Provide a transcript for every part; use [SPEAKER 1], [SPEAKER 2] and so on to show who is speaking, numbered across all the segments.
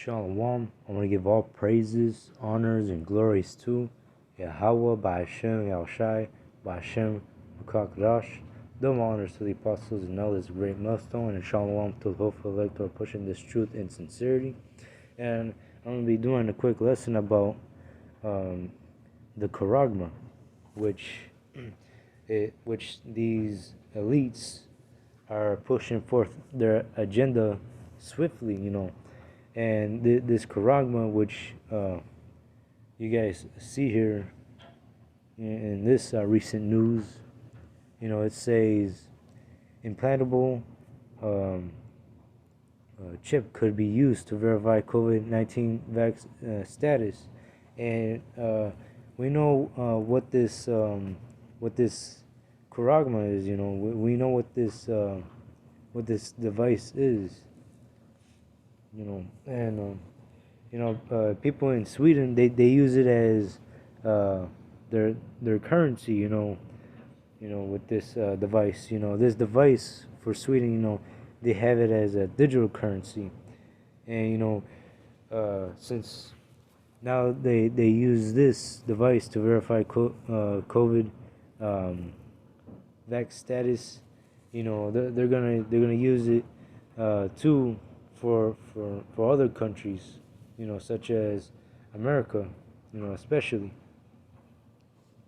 [SPEAKER 1] Shalom. I want to give all praises, honors, and glories to Yahweh, by Hashem, Yahushai, by Hashem, Mukakadash. Double honors to the apostles and elders, great milestone, and shalom to the hopeful elect who are pushing this truth in sincerity. And I'm going to be doing a quick lesson about the charagma, which these elites are pushing forth their agenda swiftly, and this charagma, which you guys see here in this recent news, it says implantable chip could be used to verify COVID-19 status, and we know what this charagma is. We know what this device is. And people in Sweden, they use it as their currency. With this device. This device for Sweden. They have it as a digital currency, and since now they use this device to verify COVID vac status. They're gonna use it too for other countries, such as America, especially.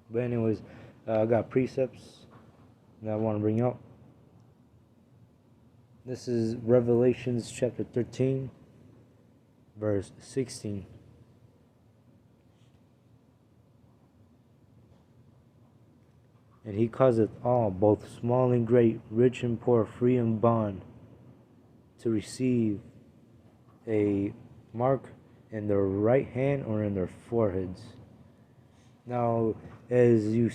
[SPEAKER 1] But anyways, I got precepts that I want to bring up. This is Revelations chapter 13, verse 16. And he causeth all, both small and great, rich and poor, free and bond, to receive a mark in their right hand or in their foreheads. Now, as you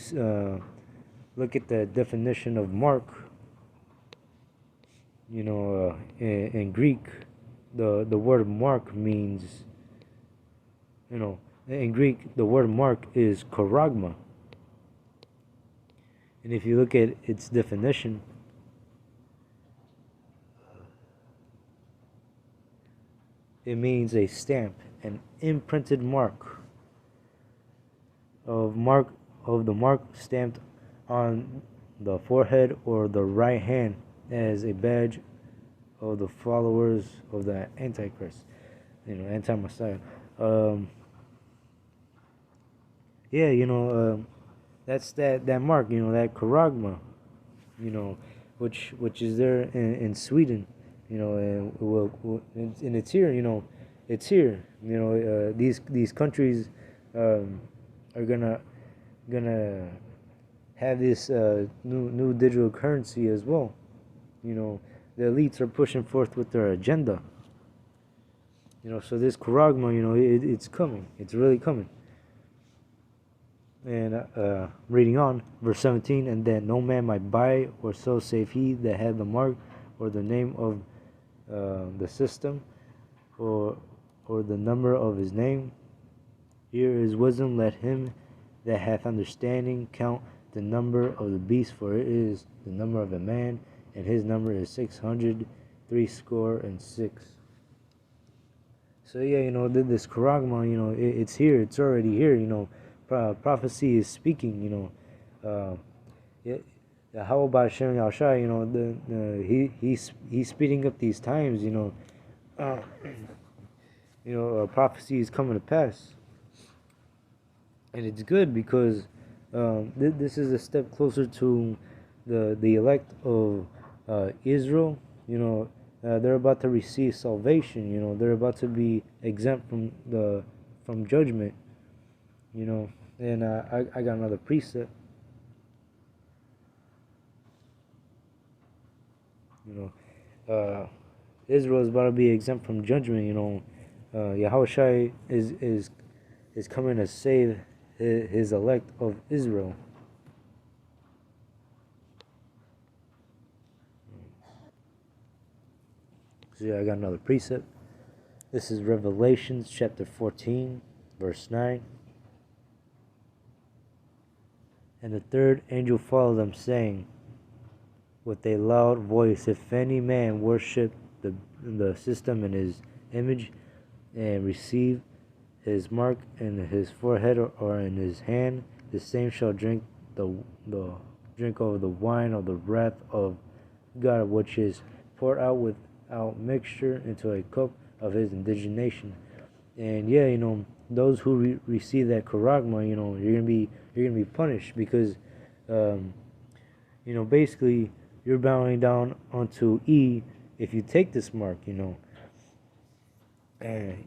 [SPEAKER 1] look at the definition of mark, in Greek, the word mark means, in Greek, the word mark is charagma. And if you look at its definition, it means a stamp, an imprinted mark of the mark stamped on the forehead or the right hand as a badge of the followers of the Antichrist, anti-Messiah. That's that mark, that charagma, which is there in Sweden, and it's here, it's here. These countries are gonna have this new digital currency as well. The elites are pushing forth with their agenda. So this charagma, it's coming. It's really coming. And reading on, verse 17, and that no man might buy or sell save he that had the mark or the name of the system or the number of his name. Here is wisdom. Let him that hath understanding count the number of the beast, for it is the number of a man, and his number is 666. So this charagma, it's here. It's already here. Prophecy is speaking. How about Hashem Yahushai? He's speeding up these times. Prophecy is coming to pass, and it's good because this is a step closer to the elect of Israel. They're about to receive salvation. They're about to be exempt from judgment. And I got another precept. Israel is about to be exempt from judgment. Yahushua is coming to save his elect of Israel. So I got another precept. This is Revelations chapter 14, verse 9. And the third angel followed them, saying with a loud voice, if any man worship the system in his image, and receive his mark in his forehead or in his hand, the same shall the drink of the wine of the wrath of God, which is poured out without mixture into a cup of his indignation. And yeah, those who receive that charagma, you're gonna be punished because, um, basically you're bowing down onto E if you take this mark, and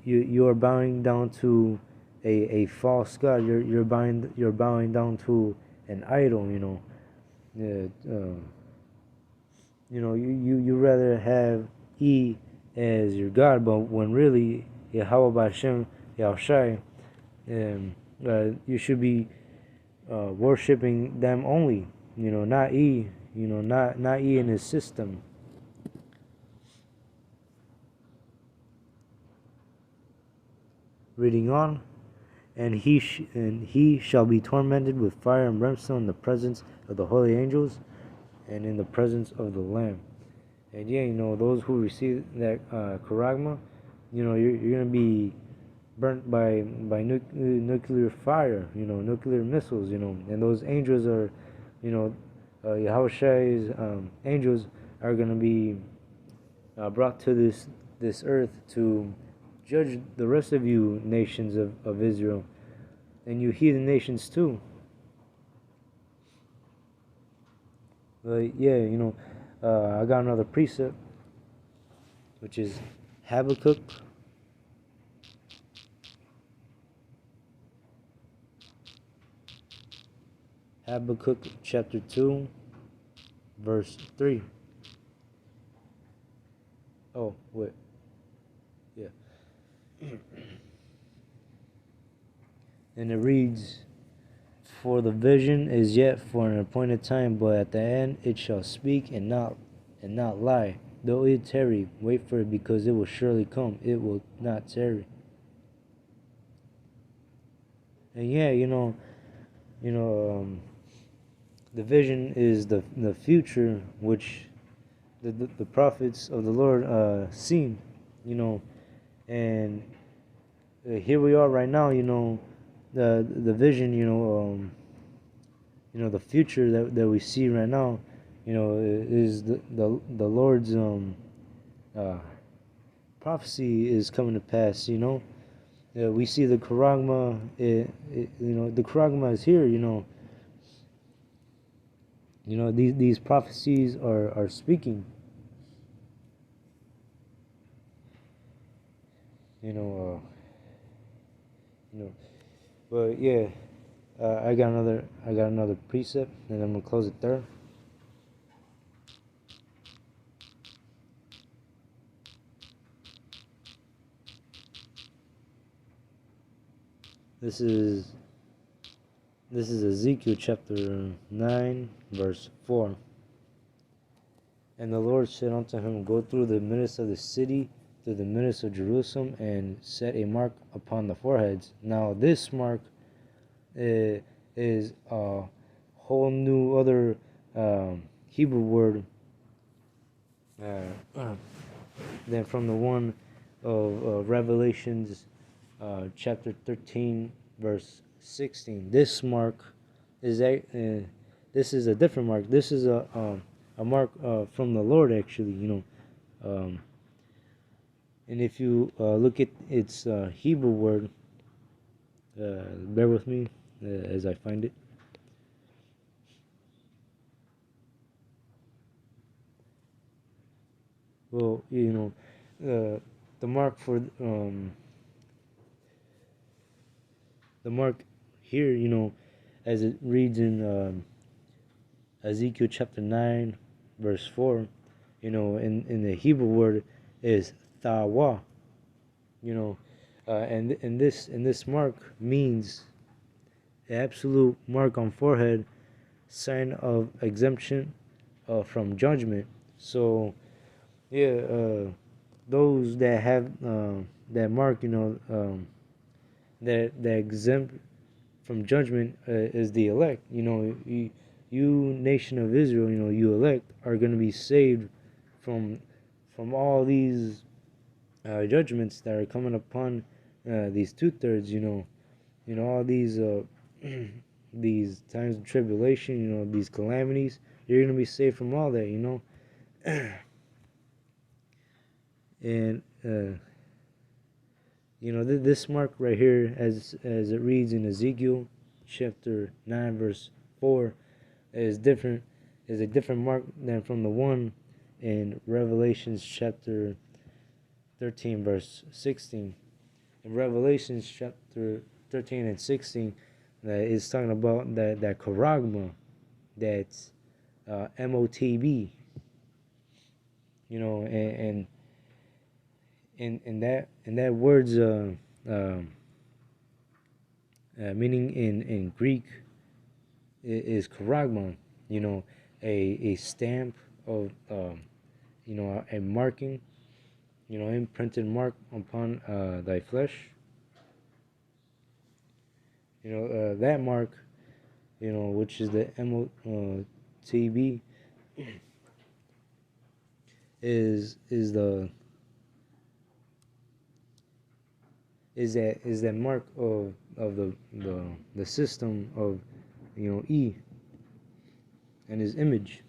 [SPEAKER 1] you are bowing down to a false god. You're bowing down to an idol. Yeah, you rather have E as your god, but when really Yahweh Hashem Yahushai, you should be worshiping them only. Not E. Not E in his system. Reading on. And he shall be tormented with fire and brimstone in the presence of the holy angels and in the presence of the Lamb. And yeah, those who receive that charagma, you're gonna be burnt by nuclear fire, nuclear missiles, and those angels are, Yahweh's angels are gonna be brought to this earth to judge the rest of you nations of Israel, and you heathen nations too. But yeah, I got another precept, which is Habakkuk. Habakkuk chapter 2, verse 3. Oh, wait. Yeah. And it reads, "For the vision is yet for an appointed time, but at the end it shall speak and not lie. Though it tarry, wait for it, because it will surely come. It will not tarry." And yeah, the vision is the future, which the prophets of the Lord seen, and here we are right now, the vision, the future that we see right now, is the Lord's prophecy is coming to pass. We see the charagma. The charagma is here. These prophecies are speaking. You know. But yeah, I got another precept, and I'm gonna close it there. This is Ezekiel chapter 9, verse 4. And the Lord said unto him, Go through the midst of the city, through the midst of Jerusalem, and set a mark upon the foreheads. Now this mark is a whole new other Hebrew word than from the one of Revelations chapter 13, verse 16. This mark is this is a different mark. This is a mark from the Lord, actually. And if you look at its Hebrew word, bear with me as I find it. Well, the mark for the mark here, as it reads in Ezekiel chapter 9, verse 4, in the Hebrew word is Thawa, and this mark means absolute mark on forehead, sign of exemption from judgment. So yeah, those that have that mark, that exempt from judgment is the elect. You nation of Israel, you elect are going to be saved from all these judgments that are coming upon these 2/3. All these these times of tribulation. These calamities. You're gonna be saved from all that. And this mark right here, as it reads in Ezekiel chapter 9 verse 4, is different. Is a different mark than from the one in Revelations chapter 13 verse 16. In Revelations chapter 13 and 16, that is talking about that charagma, that's MOTB. And that words meaning in Greek is charagma. A stamp of a marking, imprinted mark upon thy flesh. That mark, which is the MOTB, is that mark of the system of E and his image.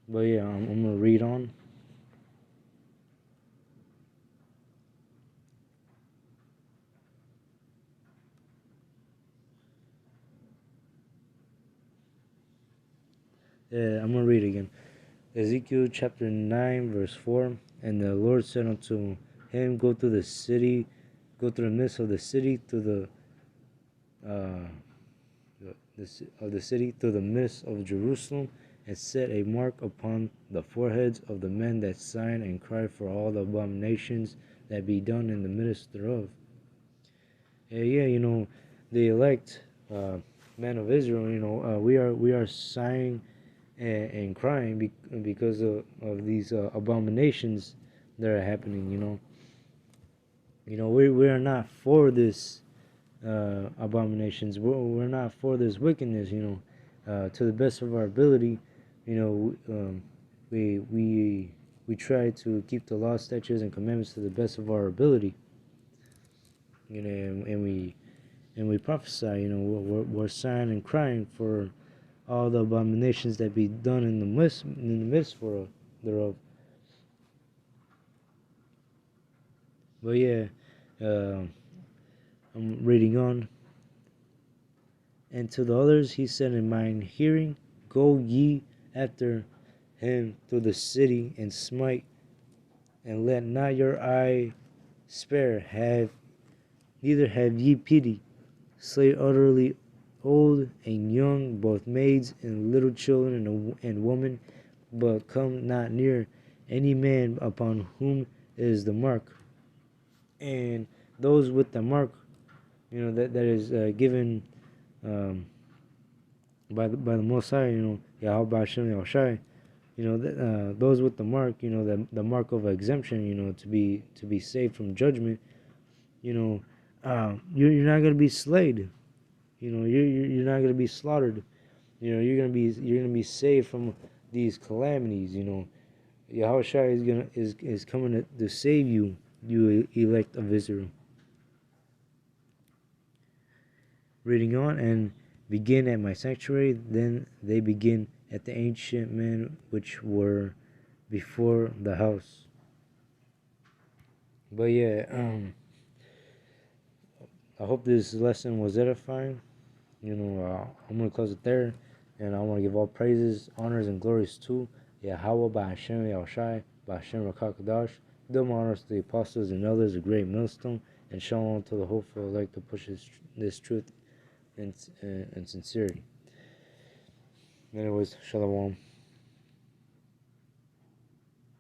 [SPEAKER 1] But yeah, I'm gonna read on. I'm gonna read again. Ezekiel chapter 9 verse 4. And the Lord said unto him, go through the midst of the city, through the city, through the midst of Jerusalem, and set a mark upon the foreheads of the men that sign and cry for all the abominations that be done in the midst thereof. The elect men of Israel, we are sighing and crying because of these abominations that are happening. We are not for this abominations. We're not for this wickedness. To the best of our ability, we try to keep the law, statutes, and commandments to the best of our ability. And we prophesy. We're sighing and crying for all the abominations that be done in the midst thereof. But yeah, I'm reading on. And to the others he said in mine hearing, go ye after him through the city, and smite, and let not your eye spare, neither have ye pity. Slay utterly old and young, both maids and little children and women, but come not near any man upon whom is the mark. And those with the mark, that is given by the Most High, Yahweh Hashem Yahushai, those with the mark, the mark of exemption, to be saved from judgment, you're not gonna be slayed, you're not gonna be slaughtered, you're gonna be saved from these calamities. Yahushua is coming to save you, you elect of Israel. Reading on, and begin at my sanctuary, then they begin at the ancient men which were before the house. But yeah, I hope this lesson was edifying. I'm gonna close it there, and I want to give all praises, honors, and glories to Yahweh by Hashem Yahushai, by Hashem Rakakadash. Double honors to the apostles and elders, a great millstone, and shalom to the hopeful elect to push this truth and sincerity. Anyways, shalom.